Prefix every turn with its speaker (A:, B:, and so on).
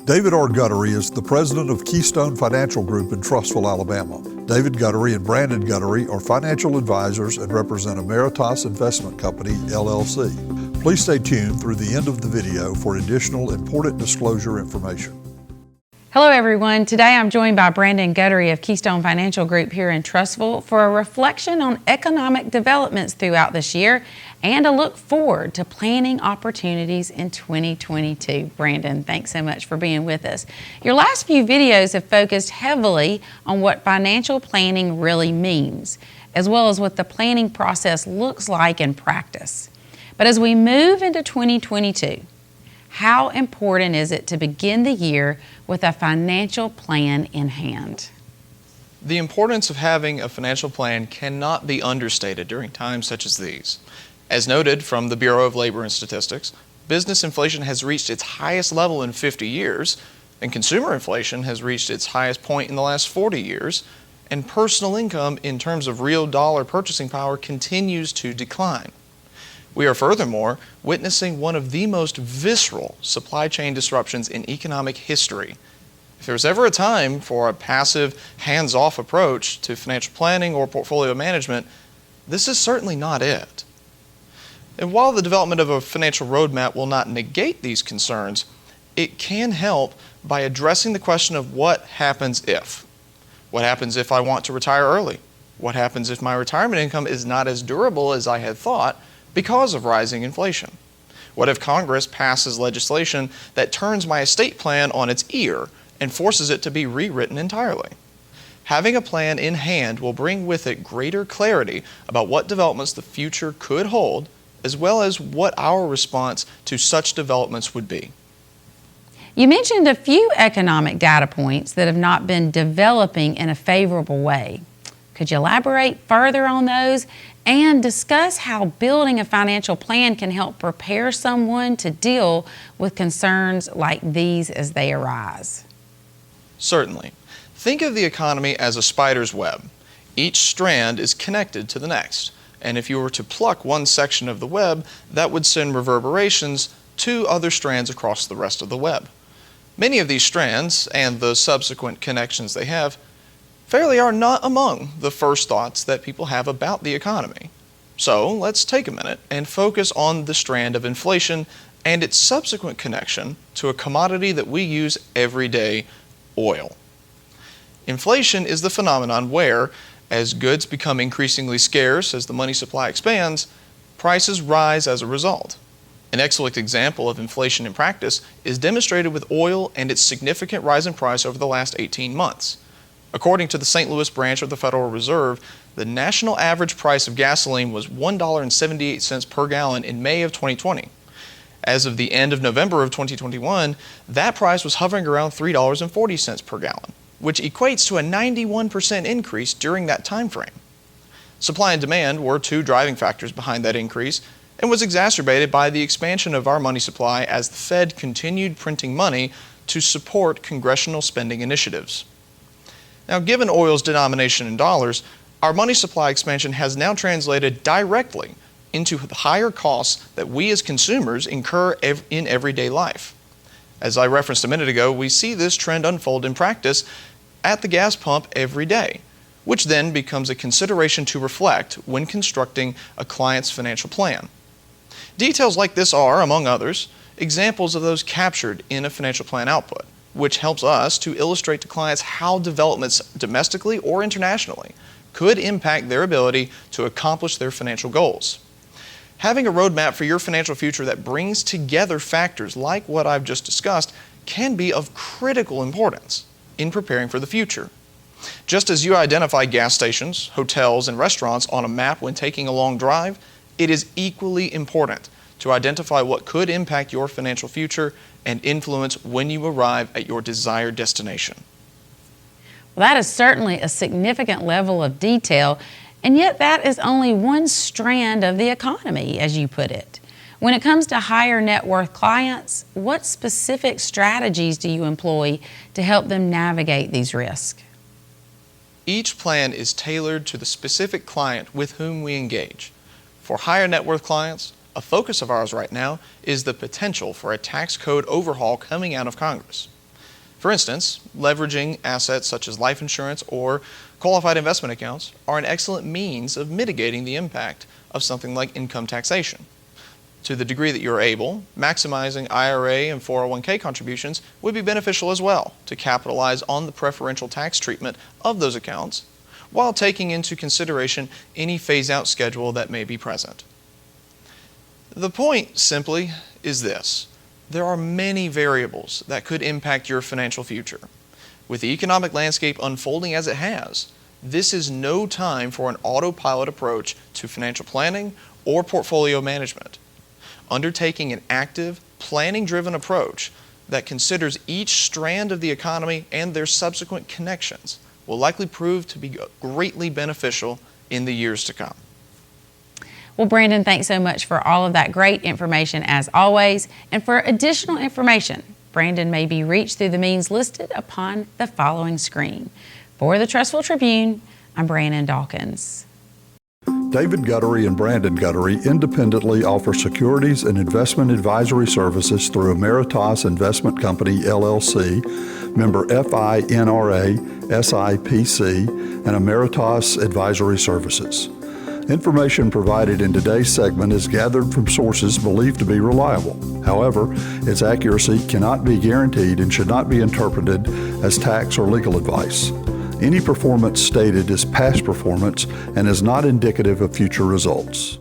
A: David R. Guttery is the president of Keystone Financial Group in Trussville, Alabama. David Guttery and Brandon Guttery are financial advisors and represent Emeritus Investment Company, LLC. Please stay tuned through the end of the video for additional important disclosure information.
B: Hello everyone. Today I'm joined by Brandon Guttery of Keystone Financial Group here in Trussville for a reflection on economic developments throughout this year and a look forward to planning opportunities in 2022. Brandon, thanks so much for being with us. Your last few videos have focused heavily on what financial planning really means, as well as what the planning process looks like in practice. But as we move into 2022, how important is it to begin the year with a financial plan in hand?
C: The importance of having a financial plan cannot be understated during times such as these. As noted from the Bureau of Labor and Statistics, business inflation has reached its highest level in 50 years, and consumer inflation has reached its highest point in the last 40 years, and personal income in terms of real dollar purchasing power continues to decline. We are furthermore witnessing one of the most visceral supply chain disruptions in economic history. If there's ever a time for a passive, hands-off approach to financial planning or portfolio management, this is certainly not it. And while the development of a financial roadmap will not negate these concerns, it can help by addressing the question of what happens if. What happens if I want to retire early? What happens if my retirement income is not as durable as I had thought because of rising inflation? What if Congress passes legislation that turns my estate plan on its ear and forces it to be rewritten entirely? Having a plan in hand will bring with it greater clarity about what developments the future could hold, as well as what our response to such developments would be.
B: You mentioned a few economic data points that have not been developing in a favorable way. Could you elaborate further on those and discuss how building a financial plan can help prepare someone to deal with concerns like these as they arise?
C: Certainly. Think of the economy as a spider's web. Each strand is connected to the next, and if you were to pluck one section of the web, that would send reverberations to other strands across the rest of the web. Many of these strands, and the subsequent connections they have, fairly are not among the first thoughts that people have about the economy. So let's take a minute and focus on the strand of inflation and its subsequent connection to a commodity that we use every day, oil. Inflation is the phenomenon where, as goods become increasingly scarce as the money supply expands, prices rise as a result. An excellent example of inflation in practice is demonstrated with oil and its significant rise in price over the last 18 months. According to the St. Louis branch of the Federal Reserve, the national average price of gasoline was $1.78 per gallon in May of 2020. As of the end of November of 2021, that price was hovering around $3.40 per gallon, which equates to a 91% increase during that time frame. Supply and demand were two driving factors behind that increase and was exacerbated by the expansion of our money supply as the Fed continued printing money to support congressional spending initiatives. Now, given oil's denomination in dollars, our money supply expansion has now translated directly into the higher costs that we as consumers incur in everyday life. As I referenced a minute ago, we see this trend unfold in practice at the gas pump every day, which then becomes a consideration to reflect when constructing a client's financial plan. Details like this are, among others, examples of those captured in a financial plan output, which helps us to illustrate to clients how developments domestically or internationally could impact their ability to accomplish their financial goals. Having a roadmap for your financial future that brings together factors like what I've just discussed can be of critical importance in preparing for the future. Just as you identify gas stations, hotels, and restaurants on a map when taking a long drive, it is equally important to identify what could impact your financial future and influence when you arrive at your desired destination.
B: Well, that is certainly a significant level of detail, and yet that is only one strand of the economy, as you put it. When it comes to higher net worth clients, what specific strategies do you employ to help them navigate these risks?
C: Each plan is tailored to the specific client with whom we engage. For higher net worth clients, a focus of ours right now is the potential for a tax code overhaul coming out of Congress. For instance, leveraging assets such as life insurance or qualified investment accounts are an excellent means of mitigating the impact of something like income taxation. To the degree that you're able, maximizing IRA and 401k contributions would be beneficial as well to capitalize on the preferential tax treatment of those accounts while taking into consideration any phase-out schedule that may be present. The point simply is this. There are many variables that could impact your financial future. With the economic landscape unfolding as it has, this is no time for an autopilot approach to financial planning or portfolio management. Undertaking an active, planning-driven approach that considers each strand of the economy and their subsequent connections will likely prove to be greatly beneficial in the years to come.
B: Well, Brandon, thanks so much for all of that great information as always. And for additional information, Brandon may be reached through the means listed upon the following screen. For the Trussville Tribune, I'm Brannon Dawkins.
A: David Guttery and Brandon Guttery independently offer securities and investment advisory services through Ameritas Investment Company, LLC, member FINRA, SIPC, and Ameritas Advisory Services. Information provided in today's segment is gathered from sources believed to be reliable. However, its accuracy cannot be guaranteed and should not be interpreted as tax or legal advice. Any performance stated is past performance and is not indicative of future results.